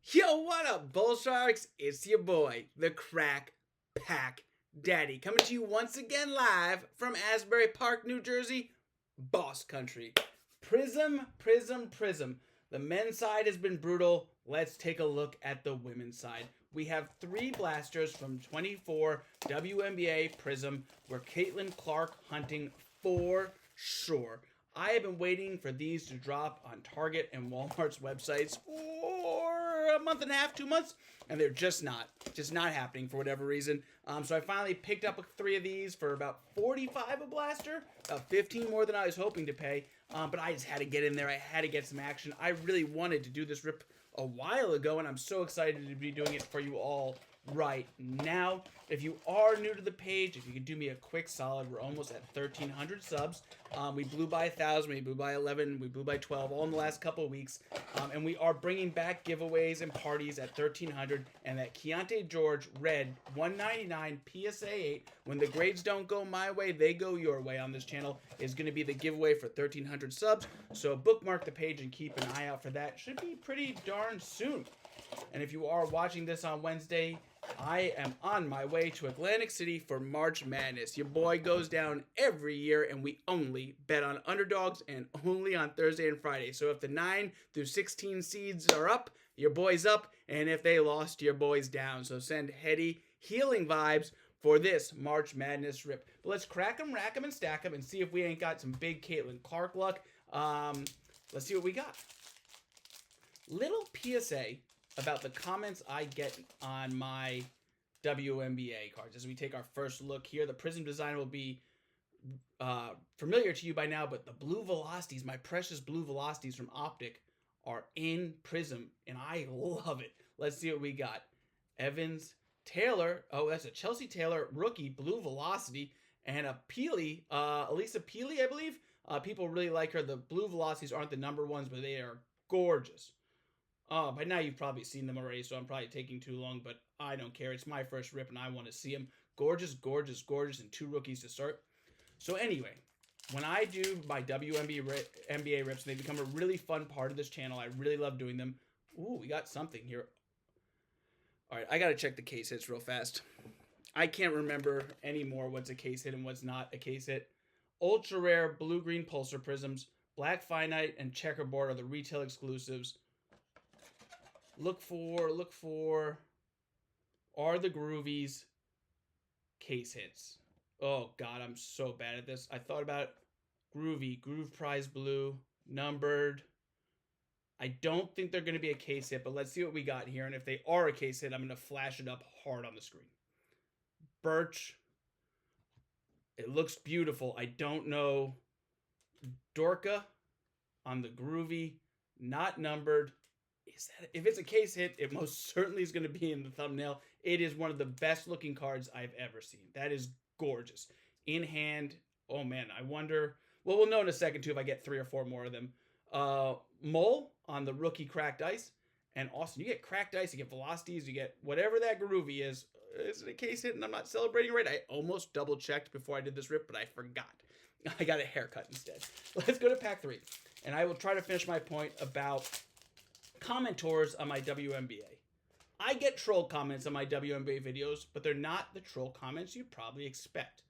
Yo, what up, Bull Sharks? It's your boy, the Crack Pack Daddy, coming to you once again live from Asbury Park, New Jersey, Boss Country. Prizm. The men's side has been brutal. Let's take a look at the women's side. We have 3 blasters from 24 WNBA Prizm. We're Caitlin Clark hunting for sure. I have been waiting for these to drop on Target and Walmart's websites for a month and a half, 2 months, and they're just not happening for whatever reason. So I finally picked up 3 of these for about $45 a blaster, about 15 more than I was hoping to pay. But I just had to get in there. I had to get some action. I really wanted to do this rip a while ago, and I'm so excited to be doing it for you all right now. If you are new to the page, if you could do me a quick solid, we're almost at 1,300 subs. We blew by 1,000, we blew by 11, we blew by 12, all in the last couple of weeks. And we are bringing back giveaways and parties at 1,300. And that Keontae George Red 199 PSA 8, when the grades don't go my way, they go your way on this channel, is going to be the giveaway for 1,300 subs. So bookmark the page and keep an eye out for that. Should be pretty darn soon. And if you are watching this on Wednesday, I am on my way to Atlantic City for March Madness. Your boy goes down every year, and we only bet on underdogs and only on Thursday and Friday. So if the 9 through 16 seeds are up, your boy's up, and if they lost, your boy's down. So send heady, healing vibes for this March Madness rip. But let's crack them, rack them, and stack them and see if we ain't got some big Caitlin Clark luck. Let's see what we got. Little PSA about the comments I get on my WNBA cards. As we take our first look here, the Prizm design will be familiar to you by now, but the blue velocities, my precious blue velocities from Optic, are in Prizm, and I love it. Let's see what we got. Evans Taylor. Oh, that's a Chelsea Taylor rookie blue velocity, and a Peely, Elisa Peely, I believe. People really like her. The blue velocities aren't the number ones, but they are gorgeous. By now you've probably seen them already, so I'm probably taking too long, but I don't care. It's my first rip, and I want to see them. Gorgeous, gorgeous, gorgeous, and 2 rookies to start. So anyway, when I do my WNBA rips, they become a really fun part of this channel. I really love doing them. Ooh, we got something here. All right, I got to check the case hits real fast. I can't remember anymore what's a case hit and what's not a case hit. Ultra rare blue-green pulsar prisms, black finite, and checkerboard are the retail exclusives. Look for are the groovies case hits. Oh God, I'm so bad at this. I thought about groovy, groove prize blue, numbered. I don't think they're going to be a case hit, but let's see what we got here. And if they are a case hit, I'm going to flash it up hard on the screen. Birch. It looks beautiful. I don't know. Dorka on the groovy, not numbered. If it's a case hit, it most certainly is going to be in the thumbnail. It is one of the best looking cards I've ever seen. That is gorgeous. In hand, oh man, I wonder. Well, we'll know in a second too if I get 3 or 4 more of them. Mole on the rookie cracked ice. And Austin, you get cracked ice, you get velocities, you get whatever that groovy is. Is it a case hit and I'm not celebrating right? I almost double checked before I did this rip, but I forgot. I got a haircut instead. Let's go to pack 3. And I will try to finish my point about commentors on my WNBA. I get troll comments on my WNBA videos, but they're not the troll comments you probably expect.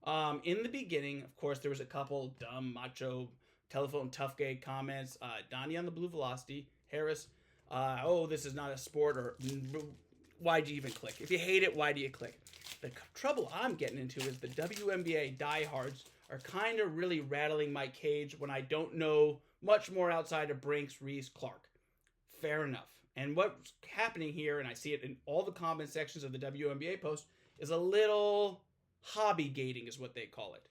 In the beginning, of course, there was a couple dumb, macho, telephone tough gay comments. Donnie on the blue velocity, Harris, oh, this is not a sport, or why'd you even click? If you hate it, why do you click? The trouble I'm getting into is the WNBA diehards are kind of really rattling my cage when I don't know much more outside of Brink's, Reese, Clark. Fair enough. And what's happening here, and I see it in all the comment sections of the WNBA post, is a little hobby gating is what they call it.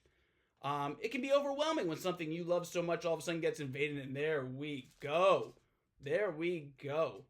It can be overwhelming when something you love so much all of a sudden gets invaded, and there we go. There we go.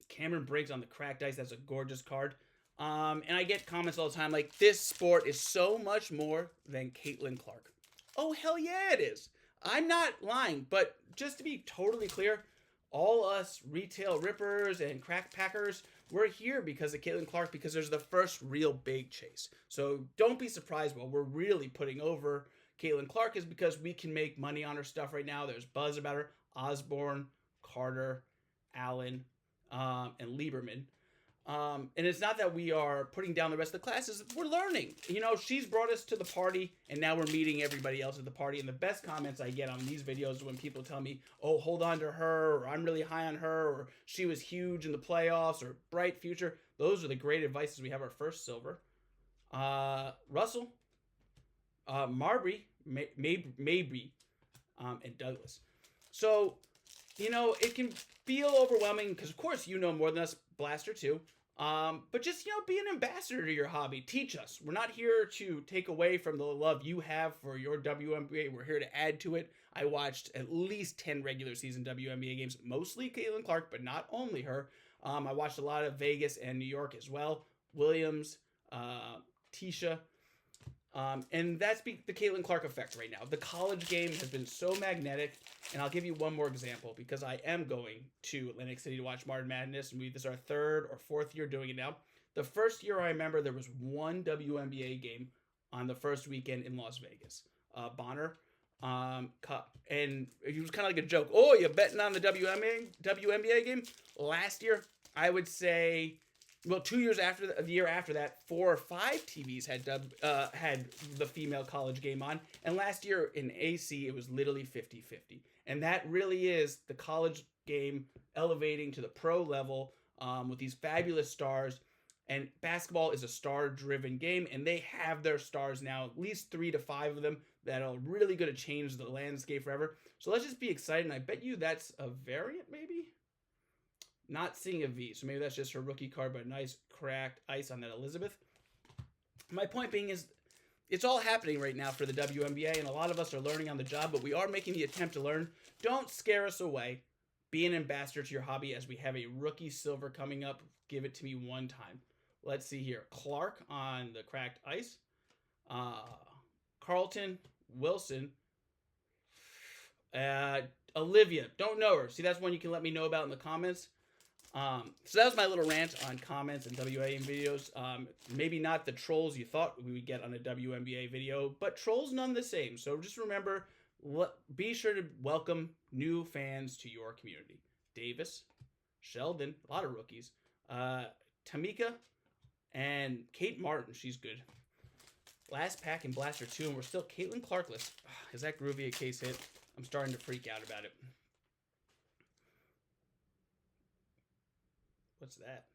Cameron Briggs on the cracked ice. That's a gorgeous card. And I get comments all the time like, this sport is so much more than Caitlin Clark. Oh, hell yeah, it is. I'm not lying, but just to be totally clear, all us retail rippers and crack packers, we're here because of Caitlin Clark, because there's the first real big chase. So don't be surprised while we're really putting over Caitlin Clark is because we can make money on her stuff right now. There's buzz about her. Osborne, Carter, Allen, and Lieberman. And it's not that we are putting down the rest of the classes. We're learning. You know, she's brought us to the party, and now we're meeting everybody else at the party. And the best comments I get on these videos is when people tell me, oh, hold on to her, or I'm really high on her, or she was huge in the playoffs, or bright future. Those are the great advices. We have our first silver. Russell, Marbury, Mabry, and Douglas. So, you know, it can feel overwhelming because, of course, you know more than us, Blaster too. But just, you know, be an ambassador to your hobby. Teach us. We're not here to take away from the love you have for your WNBA. We're here to add to it. I watched at least 10 regular season WNBA games, mostly Caitlin Clark, but not only her. I watched a lot of Vegas and New York as well. Williams, Tisha. And that's the Caitlin Clark effect right now. The college game has been so magnetic. And I'll give you one more example because I am going to Atlantic City to watch March Madness. And this is our third or fourth year doing it now. The first year I remember there was one WNBA game on the first weekend in Las Vegas. Bonner Cup. And it was kind of like a joke. Oh, you're betting on the WNBA game? Last year, I would say... Well, 2 years after the year after that, 4 or 5 TVs had the female college game on. And last year in AC, it was literally 50-50. And that really is the college game elevating to the pro level with these fabulous stars. And basketball is a star-driven game, and they have their stars now, at least 3 to 5 of them, that are really going to change the landscape forever. So let's just be excited. And I bet you that's a variant, maybe? Not seeing a V, so maybe that's just her rookie card, but nice cracked ice on that Elizabeth. My point being is, it's all happening right now for the WNBA, and a lot of us are learning on the job, but we are making the attempt to learn. Don't scare us away. Be an ambassador to your hobby as we have a rookie silver coming up. Give it to me one time. Let's see here. Clark on the cracked ice. Carlton, Wilson. Olivia, don't know her. See, that's one you can let me know about in the comments. So that was my little rant on comments and WNBA videos. Maybe not the trolls you thought we would get on a WNBA video, but trolls none the same. So just remember, be sure to welcome new fans to your community. Davis, Sheldon, a lot of rookies. Tamika, and Kate Martin, she's good. Last pack in Blaster 2, and we're still Caitlin Clarkless. Is that groovy a case hit? I'm starting to freak out about it. What's that?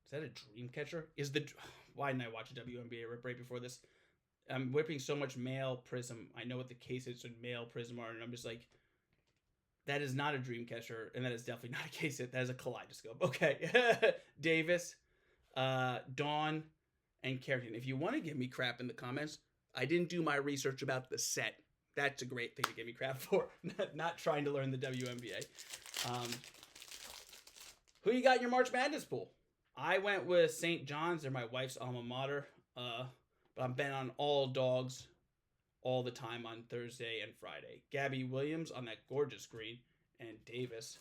Is that a dream catcher? Why didn't I watch a WNBA rip right before this? I'm whipping so much male Prizm. I know what the case hits and male Prizm are, and I'm just like, that is not a dream catcher, and that is definitely not a case hit. That is a kaleidoscope. Okay. Davis, Dawn, and Carrington. If you want to give me crap in the comments, I didn't do my research about the set. That's a great thing to give me crap for. Not trying to learn the WNBA. Who you got in your March Madness pool? I went with St. John's. They're my wife's alma mater. But I'm betting on all dogs all the time on Thursday and Friday. Gabby Williams on that gorgeous green. And Davis.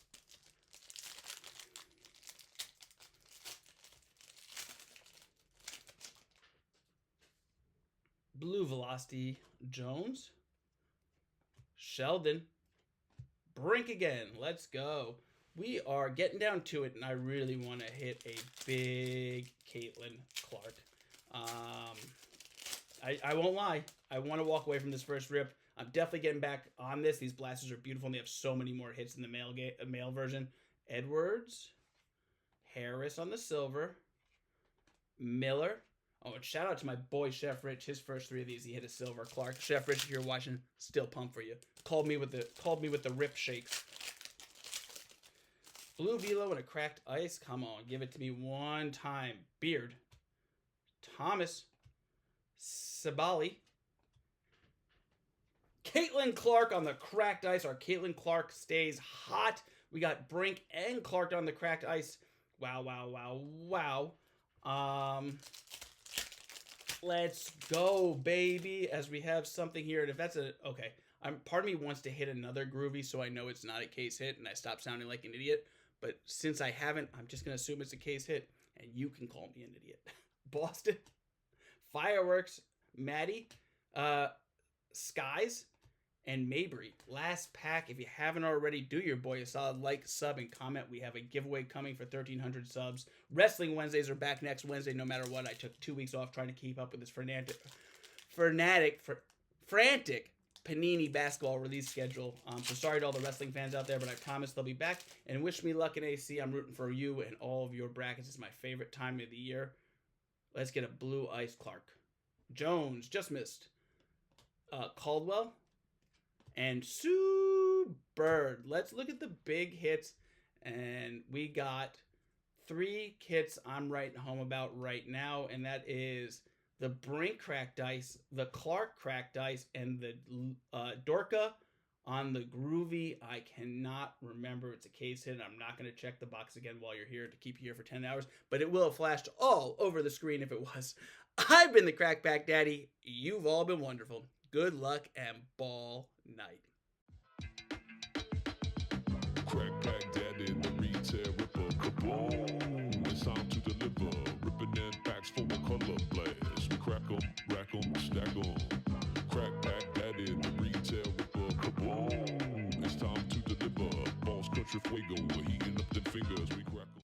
Blue Velocity Jones. Sheldon. Brink again. Let's go. We are getting down to it, and I really want to hit a big Caitlin Clark. I won't lie. I want to walk away from this first rip. I'm definitely getting back on this. These blasters are beautiful, and they have so many more hits in the male version. Edwards. Harris on the silver. Miller. Oh, and shout out to my boy Chef Rich. His first 3 of these, he hit a silver. Clark. Chef Rich, if you're watching, still pumped for you. Called me with the rip shakes. Blue Velo and a cracked ice. Come on, give it to me one time. Beard. Thomas. Sabali. Caitlin Clark on the cracked ice. Our Caitlin Clark stays hot. We got Brink and Clark on the cracked ice. Wow, wow, wow, wow. Let's go, baby. As we have something here. And if that's okay. Part of me wants to hit another groovy so I know it's not a case hit and I stop sounding like an idiot. But since I haven't, I'm just going to assume it's a case hit, and you can call me an idiot. Boston. Fireworks. Maddie. Skies. and Mabry. Last pack. If you haven't already, do your boy a solid like, sub, and comment. We have a giveaway coming for 1,300 subs. Wrestling Wednesdays are back next Wednesday no matter what. I took 2 weeks off trying to keep up with this frantic Panini basketball release schedule. So sorry to all the wrestling fans out there, but I promise they'll be back. And wish me luck in AC. I'm rooting for you and all of your brackets. It's my favorite time of the year. Let's get a Blue Ice Clark. Jones, just missed. Caldwell. And Sue Bird. Let's look at the big hits. And we got 3 kits I'm writing home about right now. And that is the Brink cracked dice, the Clark cracked dice, and the Dorka on the Groovy. I cannot remember. It's a case hit. I'm not going to check the box again while you're here to keep you here for 10 hours. But it will have flashed all over the screen if it was. I've been the Crack Pack Daddy. You've all been wonderful. Good luck and ball night. Crack Pack Daddy, the retail ripper, kaboom! It's time to deliver, ripping in packs for a color blast. We crack 'em, rack 'em, stack 'em. Crack Pack Daddy, the retail ripper, kaboom! It's time to deliver, boss country fuego.